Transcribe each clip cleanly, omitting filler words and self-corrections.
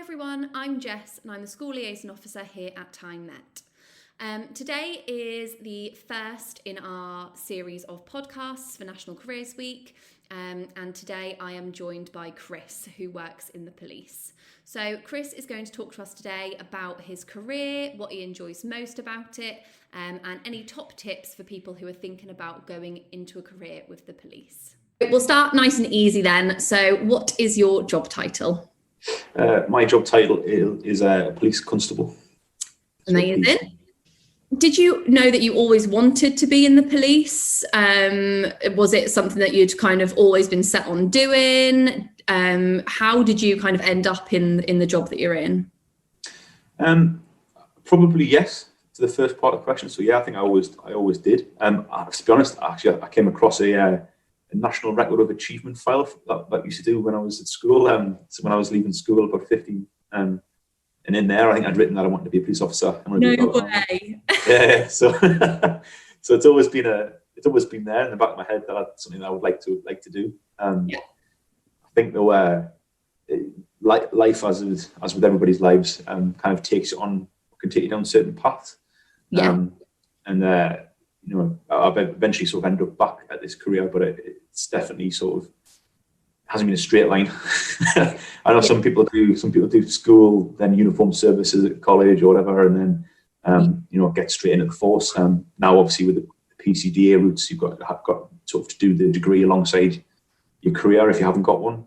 everyone, I'm Jess and I'm the School Liaison Officer here at Tyne Met. Today is the first in our series of podcasts for National Careers Week, and today I am joined by Chris, who works in the police. So Chris is going to talk to us today about his career, what he enjoys most about it, and any top tips for people who are thinking about going into a career with the police. We'll start nice and easy then. So what is your job title? My job title is a police constable. Amazing. Did you know that you always wanted to be in the police? Was it something that you'd kind of always been set on doing? How did you kind of end up in the job that you're in? Probably yes to the first part of the question. So yeah, I think I always did. To be honest, actually, I came across a national record of achievement file that I used to do when I was at school. So when I was leaving school, about 15, and in there, I think I'd written that I wanted to be a police officer. No way. Yeah. So it's always been there in the back of my head that that's something that I would like to do. I think though, life as with everybody's lives, kind of takes you on, can take you down certain paths. Yeah. I've eventually sort of ended up back at this career, but it's definitely sort of hasn't been a straight line. I know some people do school, then uniform services at college or whatever, and then get straight into the force. Now, obviously, with the PCDA routes, you've got sort of to do the degree alongside your career if you haven't got one.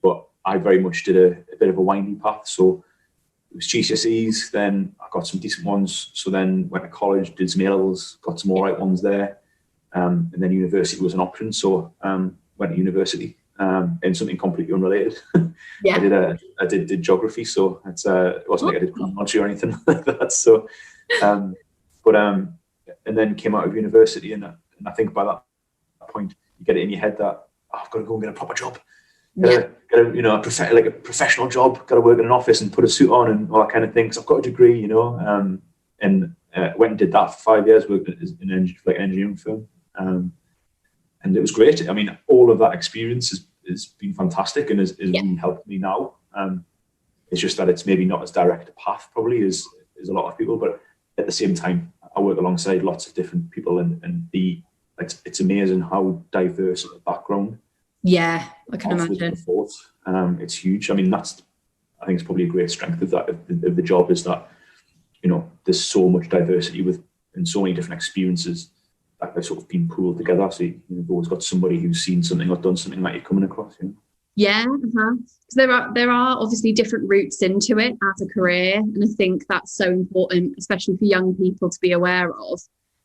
But I very much did a bit of a windy path. So it was GCSEs, then I got some decent ones. So then went to college, did some A-levels, got some all right ones there. And then university was an option. So went to university in something completely unrelated. I did geography. So it wasn't like I did chronology or anything like that. So, and then came out of university. And I think by that point, you get it in your head that I've got to go and get a proper job. Get a professional job, got to work in an office and put a suit on and all that kind of thing. So I've got a degree, and went and did that for 5 years, worked in an engineering firm. And it was great. I mean, all of that experience has been fantastic and has really helped me now. It's just that it's maybe not as direct a path probably as a lot of people, but at the same time, I work alongside lots of different people and it's amazing how diverse of a background. Yeah, I can imagine. It's huge. I mean, I think it's probably a great strength of the job is that, there's so much diversity and so many different experiences that they've sort of been pooled together. So you've always got somebody who's seen something or done something that you're coming across. Yeah, because there are obviously different routes into it as a career, and I think that's so important, especially for young people to be aware of.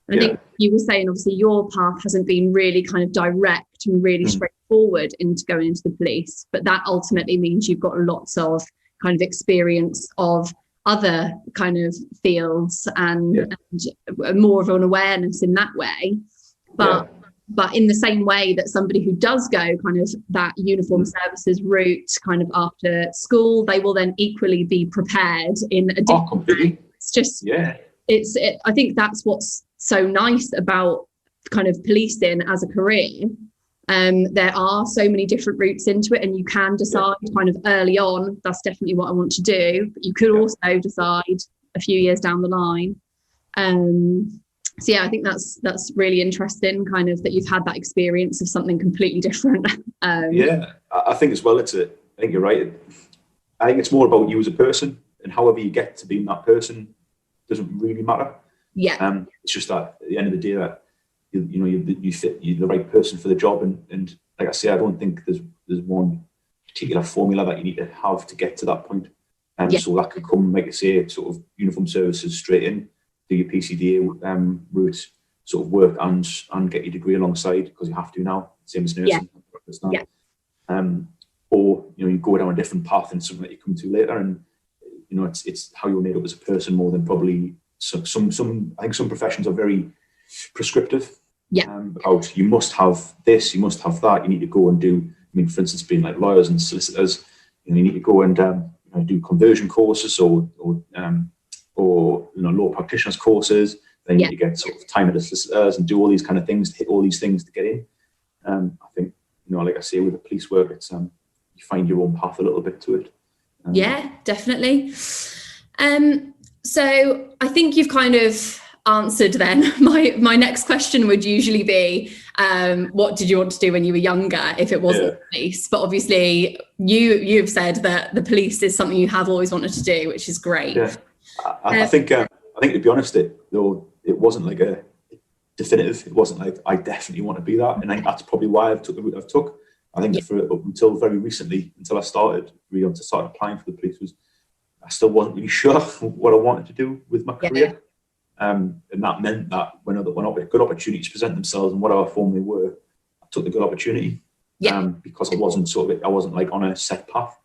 And I think you were saying, obviously, your path hasn't been really kind of direct and really straightforward into going into the police, but that ultimately means you've got lots of kind of experience of other kind of fields and more of an awareness in that way. But in the same way that somebody who does go kind of that uniform services route kind of after school, they will then equally be prepared in a different way. It's just, I think that's what's so nice about kind of policing as a career. There are so many different routes into it, and you can decide kind of early on, that's definitely what I want to do, but you could also decide a few years down the line. So I think that's really interesting, kind of that you've had that experience of something completely different. I think as well, I think you're right. I think it's more about you as a person, and however you get to being that person doesn't really matter. It's just that at the end of the day that you fit, you're the right person for the job, and like I say, I don't think there's one particular formula that you need to have to get to that point. So that could come, like I say, sort of uniform services straight in, do your PCDA route, sort of work and get your degree alongside, because you have to now, same as nursing. Or you go down a different path and something that you come to later, and it's how you're made up as a person more than probably some. I think some professions are very prescriptive. About you must have this, you must have that, you need to go and do. I mean, for instance, being like lawyers and solicitors, you need to go and do conversion courses or law practitioners courses. Then you need to get sort of time at the solicitors and do all these kind of things, hit all these things to get in. I think like I say, with the police work, it's you find your own path a little bit to it. Yeah, definitely. So I think you've kind of answered then. My next question would usually be, what did you want to do when you were younger if it wasn't police? But obviously you've said that the police is something you have always wanted to do, which is great. Yeah, I think to be honest, it wasn't like a definitive. It wasn't like I definitely want to be that, and I think that's probably why I've took the route I've took. I think up until very recently, until I started applying for the police, I still wasn't really sure what I wanted to do with my career. And that meant that when good opportunities present themselves, and whatever form they were, I took the good opportunity. Because I wasn't like on a set path.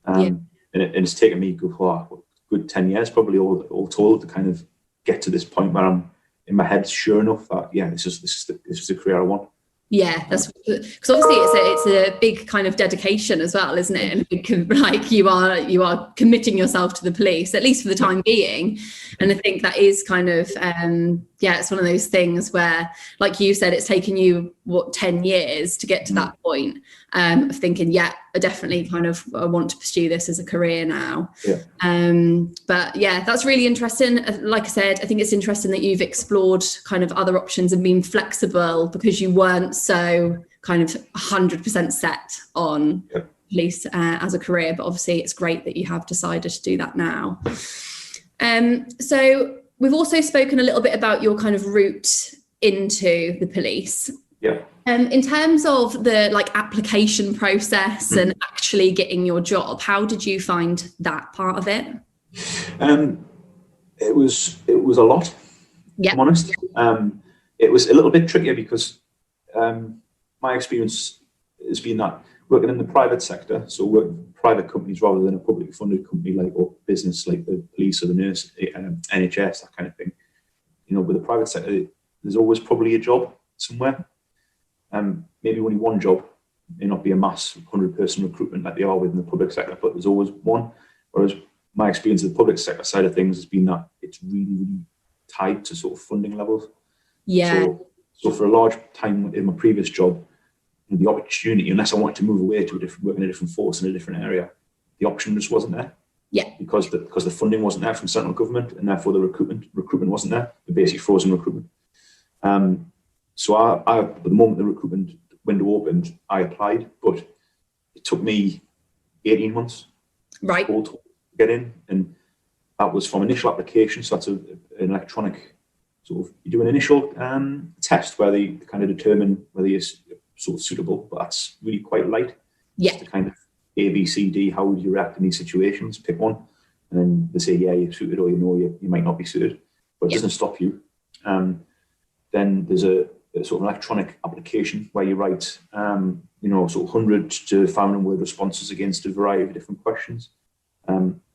And it's taken me good 10 years probably all told to kind of get to this point where I'm in my head sure enough that this is the career I want. Yeah, that's because obviously it's a big kind of dedication as well, isn't it? And like you are committing yourself to the police, at least for the time being. And I think that is kind of it's one of those things where, like you said, it's taken you 10 years to get to that point of thinking, I definitely kind of want to pursue this as a career now. But that's really interesting. Like I said, I think it's interesting that you've explored kind of other options and been flexible because you weren't so kind of 100% set on police as a career. But obviously it's great that you have decided to do that now. So we've also spoken a little bit about your kind of route into the police. In terms of the application process and actually getting your job, how did you find that part of it? It was a lot. If I'm honest. It was a little bit trickier because my experience has been that working in the private sector, so working for private companies rather than a publicly funded company or business like the police or the nurse, NHS, that kind of thing. With the private sector, there's always probably a job somewhere. Maybe only one job, may not be a mass 100-person recruitment like they are within the public sector, but there's always one. Whereas my experience of the public sector side of things has been that it's really, really tied to sort of funding levels. So for a large time in my previous job, the opportunity, unless I wanted to move away to work in a different force in a different area, the option just wasn't there. Because the funding wasn't there from central government, and therefore the recruitment wasn't there. The basically frozen recruitment. So I at the moment the recruitment window opened, I applied, but it took me 18 months all to get in, and that was from initial application. So that's an electronic sort of, you do an initial test where they kind of determine whether you're sort of suitable, but that's really quite light. Just the kind of A, B, C, D, how would you react in these situations? Pick one, and then they say, you're suited, or you might not be suited, but it doesn't stop you. Then there's a sort of electronic application where you write, sort of 100 to 500 word responses against a variety of different questions,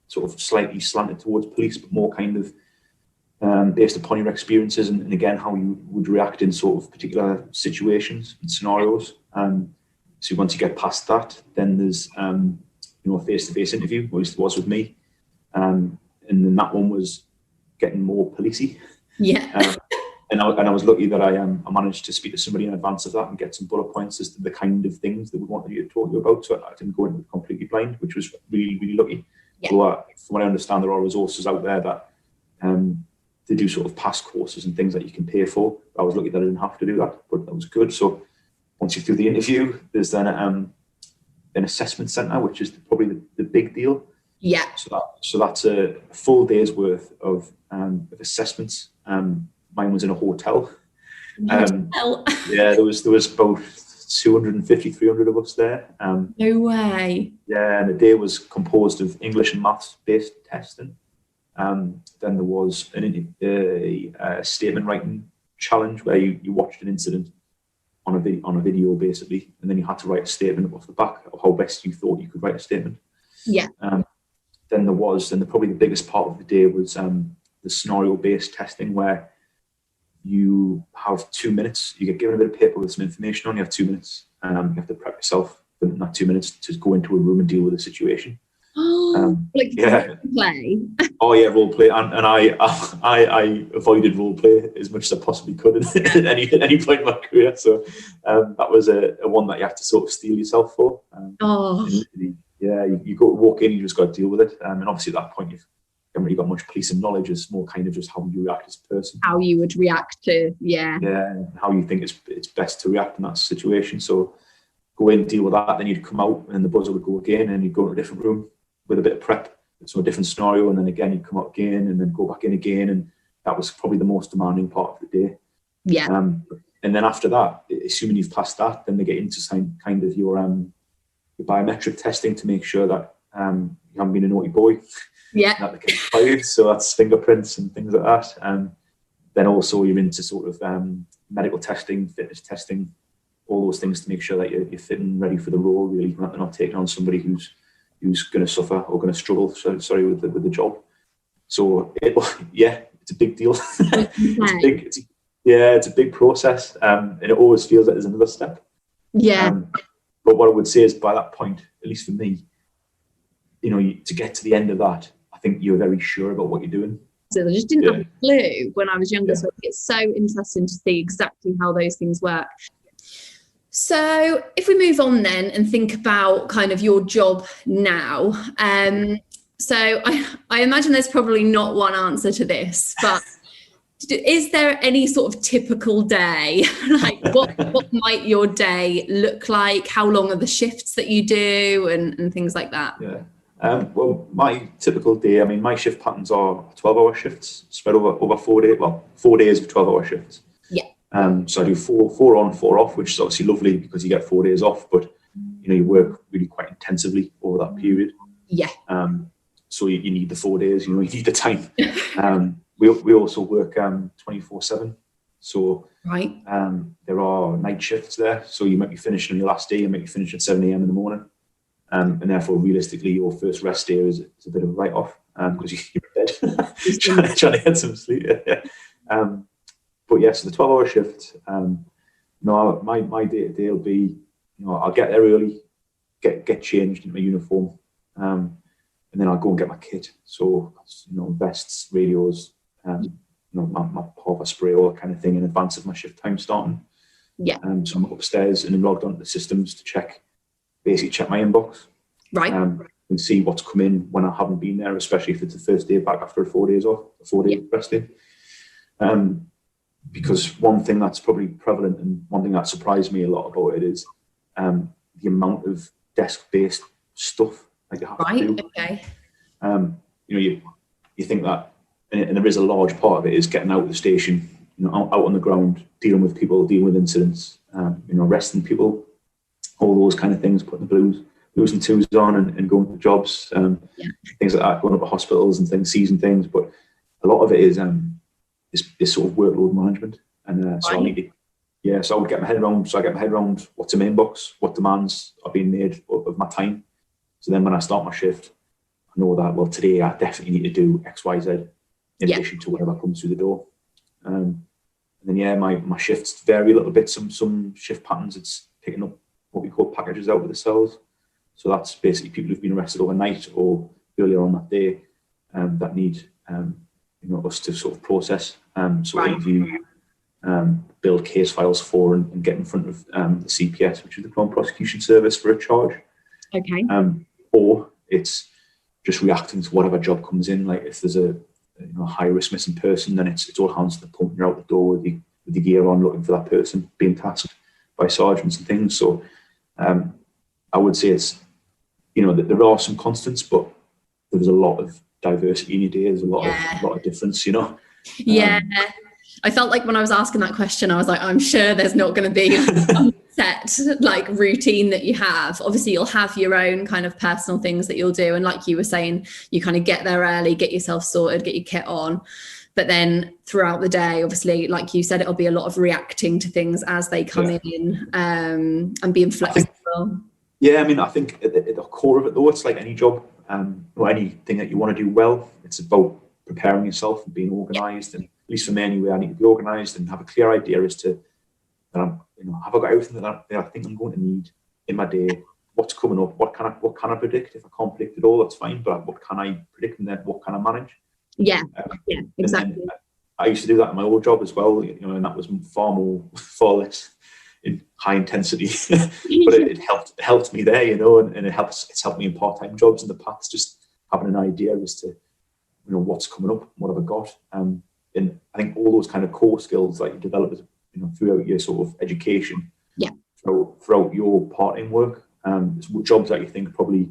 sort of slightly slanted towards police, but more kind of based upon your experiences and again, how you would react in sort of particular situations and scenarios. So once you get past that, then there's, a face-to-face interview, at least it was with me. And then that one was getting more policey. And I was lucky that I managed to speak to somebody in advance of that and get some bullet points as to the kind of things that we wanted you to talk to you about. So I didn't go in completely blind, which was really, really lucky. So from what I understand, there are resources out there that they do sort of past courses and things that you can pay for. I was lucky that I didn't have to do that, but that was good. So once you're through the interview, there's then an assessment centre, which is probably the big deal. So that's a full day's worth of assessments. Mine was in a hotel. There was about 250, 300 of us there. No way. Yeah, and the day was composed of English and maths based testing. Then there was a statement writing challenge where you watched an incident on a video basically, and then you had to write a statement off the back of how best you thought you could write a statement. Then probably the biggest part of the day was the scenario based testing, where you have 2 minutes. You get given a bit of paper with some information on. You have 2 minutes. You have to prep yourself in that 2 minutes to go into a room and deal with a situation. Role play. Role play, and I avoided role play as much as I possibly could at any point in my career. So that was a one that you have to sort of steel yourself for. Yeah, you go walk in, you just got to deal with it. And obviously at that point, you haven't really got much policing knowledge. It's more kind of just how you react as a person. How you would react to, yeah. Yeah, and how you think it's best to react in that situation. So go in, deal with that, then you'd come out and the buzzer would go again and you'd go to a different room with a bit of prep. So a different scenario, and then again you'd come out again and then go back in again. And that was probably the most demanding part of the day. Yeah. And then after that, assuming you've passed that, then they get into kind of your biometric testing to make sure that you haven't been a naughty boy. Yeah. That they can fired. So that's fingerprints and things like that. Then also you're into sort of medical testing, fitness testing, all those things to make sure that you're fit and ready for the role. Really, they're not taking on somebody who's going to suffer or going to struggle. With the job. So it's a big deal. It's a big process, and it always feels like there's another step. Yeah. But what I would say is, by that point, at least for me, to get to the end of that, I think you're very sure about what you're doing. So I just didn't have a clue when I was younger. So it's so interesting to see exactly how those things work. So if we move on then and think about kind of your job now, so I imagine there's probably not one answer to this, but is there any sort of typical day? Like what might your day look like? How long are the shifts that you do and things like that? Yeah. Well, my typical day, I mean, my shift patterns are 12-hour shifts spread over 4 days. Well, 4 days of 12-hour shifts. Yeah. So I do four on, 4 off, which is obviously lovely because you get 4 days off, but you work really quite intensively over that period. Yeah. So you need the 4 days. You need the time. We also work 24/7. So right. There are night shifts there. So you might be finishing on your last day, you might be finishing at 7 a.m. in the morning. And therefore, realistically, your first rest day is a bit of a write-off because you're in bed trying to get some sleep. But yeah, so the 12-hour shift, my day-to-day will be, I'll get there early, get changed in my uniform, and then I'll go and get my kit. So, vests, radios, my power spray, all that kind of thing in advance of my shift time starting. Yeah. So I'm upstairs and then logged onto the systems to check my inbox. Right. And see what's come in when I haven't been there, especially if it's the first day back after 4 days off, a 4-day rest day. Because one thing that's probably prevalent and one thing that surprised me a lot about it is the amount of desk-based stuff that you have to do. Okay. You think that, and there is a large part of it is getting out of the station, out on the ground, dealing with people, dealing with incidents, arresting people, all those kind of things, putting the blues and twos on and going to jobs, things like that, going up to hospitals and things, seizing things. But a lot of it is sort of workload management. And so I need to, so I would get my head around. So I get my head around what's in my inbox, what demands are being made of my time. So then when I start my shift, I know that, well, today I definitely need to do X, Y, Z in addition to whatever comes through the door. And then, my shifts vary a little bit. Some shift patterns, it's picking up what we call packages out of the cells. So that's basically people who've been arrested overnight or earlier on that day that need us to sort of process. So interview, build case files for and get in front of the CPS, which is the Crown Prosecution Service, for a charge. Okay. Or it's just reacting to whatever job comes in. Like if there's a high risk missing person, then it's all hands to the pump. You're out the door with the gear on, looking for that person, being tasked by sergeants and things. So I would say it's that there are some constants, but there's a lot of diversity in your day. There's a lot of difference. Yeah. I felt like when I was asking that question, I was like, I'm sure there's not going to be a set like routine that you have. Obviously, you'll have your own kind of personal things that you'll do. And like you were saying, you kind of get there early, get yourself sorted, get your kit on. But then throughout the day, obviously, like you said, it'll be a lot of reacting to things as they come in and being flexible. I think at the core of it, though, it's like any job or anything that you want to do well. It's about preparing yourself and being organised. And at least for me anyway, I need to be organised and have a clear idea as to that have I got everything that I think I'm going to need in my day? What's coming up? What can I predict? If I can't predict it all, that's fine. But what can I predict, and then what can I manage? Yeah, exactly. I used to do that in my old job as well, and that was far less in high intensity, but it helped me there, and it's helped me in part-time jobs in the past, just having an idea as to, what's coming up, what have I got. And I think all those kind of core skills that you develop throughout your sort of education, throughout your part-time work, jobs that you think probably,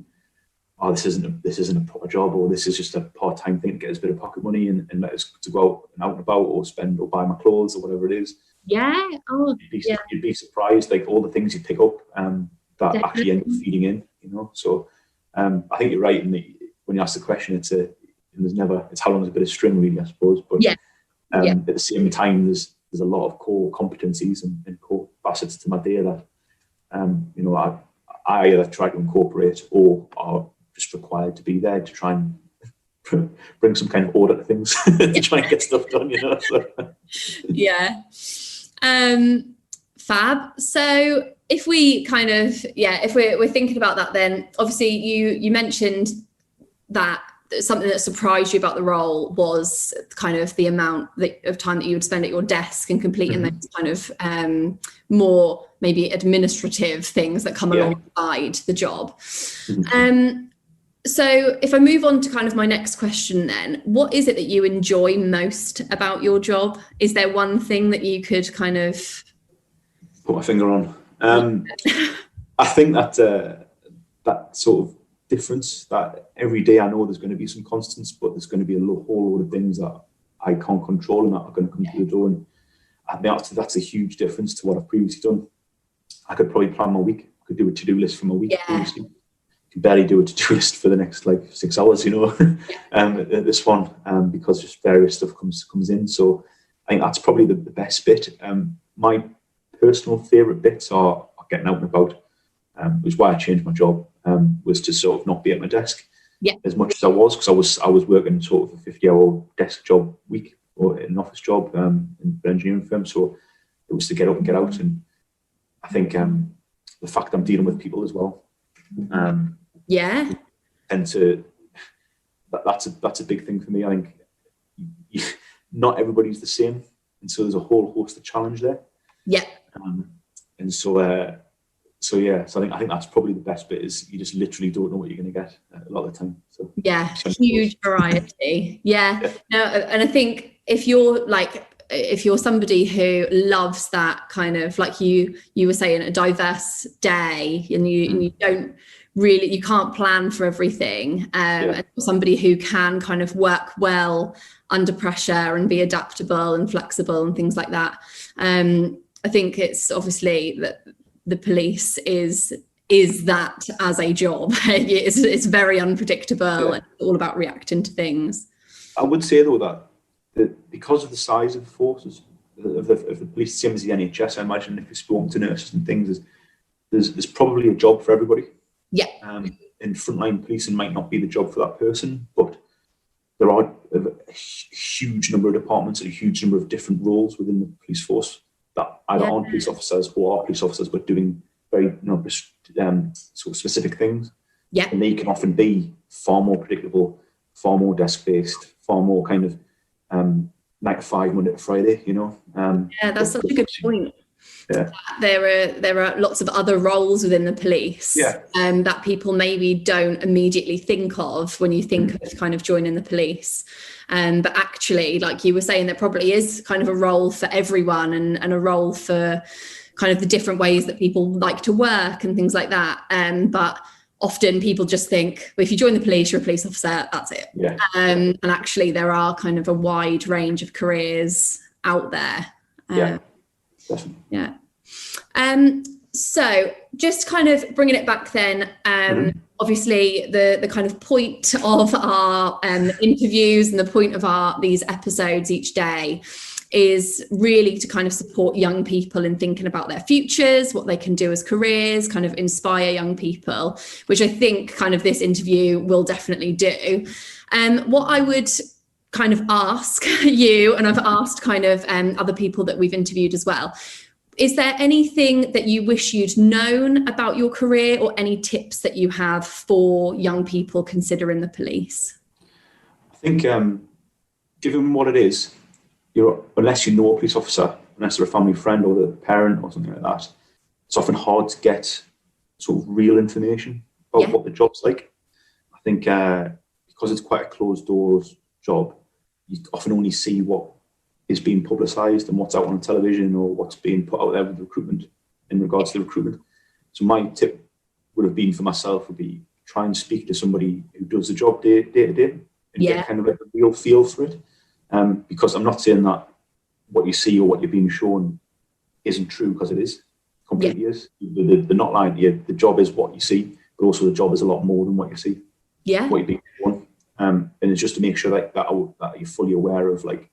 this isn't a proper job, or this is just a part-time thing to get us a bit of pocket money and let us to go out and about, or spend or buy my clothes or whatever it is. Yeah. Oh, you'd be surprised, like all the things you pick up that Definitely. actually end up feeding in, So I think you're right when you ask the question, it's how long is a bit of string, really, I suppose. But at the same time, there's a lot of core competencies and core facets to my day that I either try to incorporate or are just required to be there to try and bring some kind of order to things to try and get stuff done, So. Yeah. Fab. So if we kind of, if we're thinking about that, then obviously you mentioned that something that surprised you about the role was kind of the amount of time that you would spend at your desk and completing those kind of more maybe administrative things that come alongside the job. So if I move on to kind of my next question then, what is it that you enjoy most about your job? Is there one thing that you could kind of put my finger on? I think that sort of difference, that every day I know there's going to be some constants, but there's going to be a whole load of things that I can't control and that are going to come through the door. And I think that's a huge difference to what I've previously done. I could probably plan my week. I could do a to-do list for my week. Obviously. You can barely do a to-do list for the next 6 hours, this one, because just various stuff comes in. So I think that's probably the best bit. My personal favourite bits are getting out and about, which is why I changed my job, was to sort of not be at my desk as much as I was, because I was working sort of a 50-hour desk job week, or an office job in an engineering firm. So it was to get up and get out. And I think the fact I'm dealing with people as well, and that's a big thing for me. I think not everybody's the same, and so there's a whole host of challenge there. And so I think that's probably the best bit, is you just literally don't know what you're going to get a lot of the time. So huge variety. No, and I think if you're somebody who loves that kind of, like you were saying, a diverse day, and you don't really, you can't plan for everything, and somebody who can kind of work well under pressure and be adaptable and flexible and things like that. I think it's obviously that the police is that as a job. It's very unpredictable and all about reacting to things. I would say though that because of the size of the forces of the police, same as the NHS, I imagine if you spoke to nurses and things, there's probably a job for everybody. And frontline policing might not be the job for that person, but there are a huge number of departments and a huge number of different roles within the police force that either aren't police officers or are police officers, but doing very sort of specific things. And they can often be far more predictable, far more desk-based, far more kind of 9 to 5, Monday to Friday. That's such a good point. There are lots of other roles within the police that people maybe don't immediately think of when you think of kind of joining the police. But actually, like you were saying, there probably is kind of a role for everyone, and a role for kind of the different ways that people like to work and things like that. But often people just think, well, if you join the police, you're a police officer, that's it. And actually there are kind of a wide range of careers out there. So just kind of bringing it back then, obviously the kind of point of our interviews and the point of these episodes each day is really to kind of support young people in thinking about their futures, what they can do as careers, kind of inspire young people, which I think kind of this interview will definitely do. What I would kind of ask you, and I've asked kind of other people that we've interviewed as well, is there anything that you wish you'd known about your career, or any tips that you have for young people considering the police? I think given what it is, unless you know a police officer, unless they're a family friend or the parent or something like that, it's often hard to get sort of real information about what the job's like. I think because it's quite a closed doors job, you often only see what is being publicised and what's out on television or what's being put out there with recruitment in regards to the recruitment. So my tip would have been for myself would be try and speak to somebody who does the job day to day and get kind of like a real feel for it. Because I'm not saying that what you see or what you're being shown isn't true, because it is, completely is. They're not lying to you. The job is what you see, but also the job is a lot more than what you see. Yeah. What you're being shown. And it's just to make sure that you're fully aware of, like,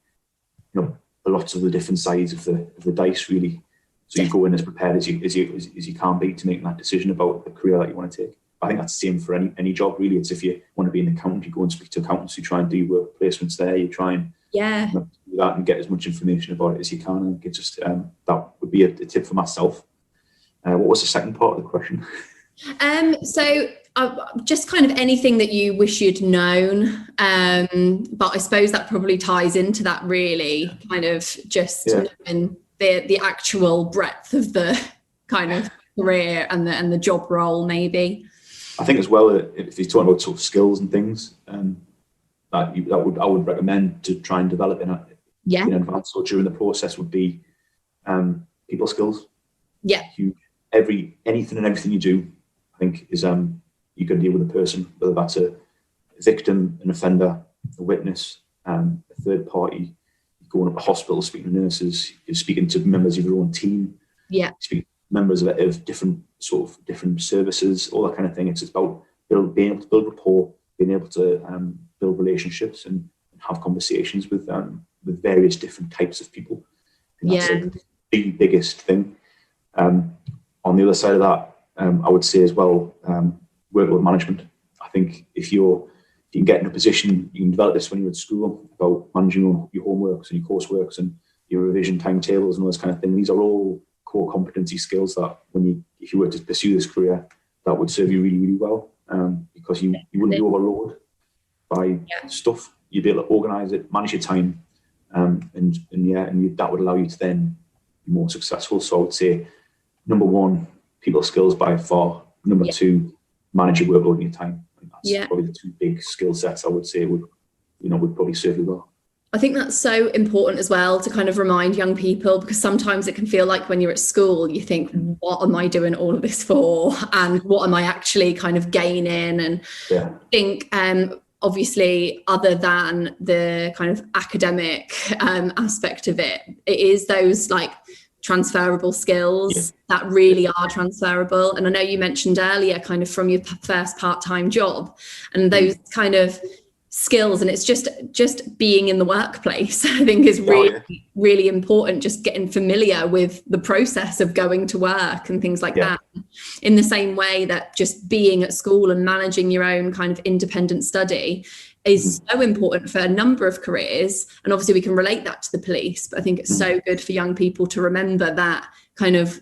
you know, lots of the different sides of the dice, really. So you go in as prepared as you can be to make that decision about the career that you want to take. I think that's the same for any job, really. It's if you want to be an accountant, you go and speak to accountants, you try and do work placements there, you try and do that and get as much information about it as you can. And it just that would be a tip for myself. What was the second part of the question? So just kind of anything that you wish you'd known, but I suppose that probably ties into that, really, kind of just knowing the actual breadth of the kind of career and the job role, maybe. I think as well, if you're talking about sort of skills and things, I would recommend to try and develop in advance or during the process would be people skills. Yeah. Anything and everything you do, I think, is you can deal with a person, whether that's a victim, an offender, a witness, a third party. You're going up to hospital, speaking to nurses, you're speaking to members of your own team. Yeah. Speaking to members of different services, all that kind of thing. It's about being able to build rapport, being able to build relationships and have conversations with various different types of people. And that's the biggest thing. On the other side of that, I would say as well, workload management. I think if you can get in a position, you can develop this when you're at school, about managing your homeworks and your courseworks and your revision timetables and all this kind of thing. These are all core competency skills that if you were to pursue this career, that would serve you really, really well, because you wouldn't be overloaded by stuff. You'd be able to organise it, manage your time, and that would allow you to then be more successful. So I would say, number one, people skills by far. Number two, manage your workload and your time. And that's probably the two big skill sets I would say would probably serve you well. I think that's so important as well to kind of remind young people, because sometimes it can feel like when you're at school, you think, what am I doing all of this for? And what am I actually kind of gaining? And I think, obviously, other than the kind of academic aspect of it, it is those like transferable skills that really are transferable. And I know you mentioned earlier kind of from your first part-time job and those kind of skills, and it's just being in the workplace, I think is really important, just getting familiar with the process of going to work and things like that, in the same way that just being at school and managing your own kind of independent study is so important for a number of careers. And obviously we can relate that to the police, but I think it's so good for young people to remember that kind of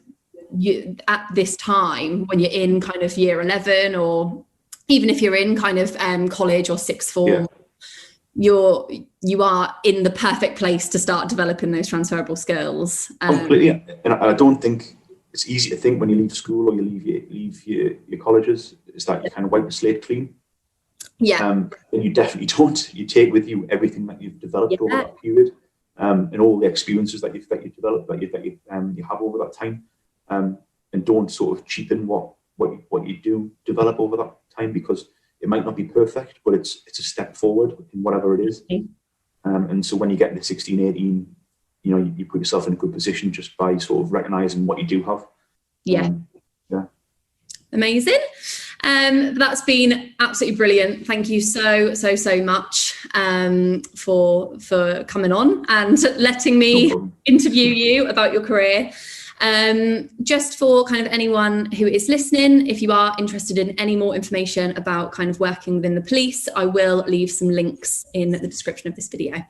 at this time when you're in kind of year 11, or even if you're in kind of college or sixth form, you are in the perfect place to start developing those transferable skills. Completely. And I don't think it's easy to think when you leave school or you leave your colleges, is that you kind of wipe the slate clean. And you definitely don't. You take with you everything that you've developed over that period, and all the experiences that you've developed, that you have over that time, and don't sort of cheapen what you do develop over that time, because it might not be perfect, but it's a step forward in whatever it is. And so when you get to 16, 18, you put yourself in a good position just by sort of recognizing what you do have. Amazing. That's been absolutely brilliant. Thank you so much for coming on and letting me interview you about your career. Just for kind of anyone who is listening, if you are interested in any more information about kind of working within the police, I will leave some links in the description of this video.